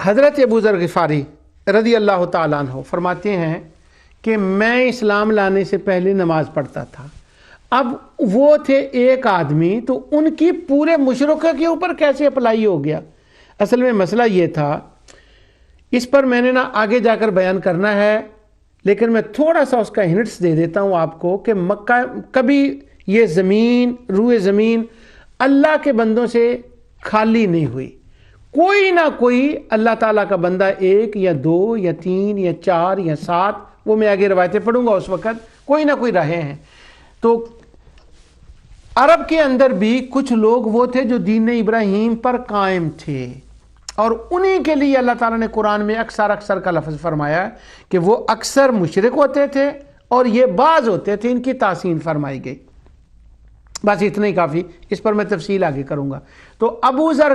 हज़रत अबू ज़र ग़िफ़ारी रज़ी अल्लाह ताला अन्हु फरमाते हैं कि मैं इस्लाम लाने से पहले नमाज़ पढ़ता था। अब वो थे एक आदमी, तो उनकी पूरे मुशरिकों के ऊपर कैसे अप्लाई हो गया। असल में मसला ये था, इस पर मैंने ना आगे जाकर बयान करना है, लेकिन मैं थोड़ा सा उसका हिंट्स दे देता हूँ आपको कि मक्का कभी ये ज़मीन, रूए ज़मीन अल्लाह के बंदों से खाली नहीं हुई। कोई ना कोई अल्लाह ताला का बंदा, एक या दो या तीन या चार या सात, वो मैं आगे रवायतें पढ़ूंगा, उस वक़्त कोई ना कोई रहे हैं। तो अरब के अंदर भी कुछ लोग वो थे जो दीन इब्राहीम पर कायम थे, और उन्हीं के लिए अल्लाह ताला ने कुरान में अक्सर का लफ्ज़ फरमाया कि वो अक्सर मुशरिक होते थे और ये बाज होते थे, इनकी तासीन फरमाई गई। बस इतना ही काफ़ी, इस पर मैं तफसील आगे करूँगा। तो अबू ज़र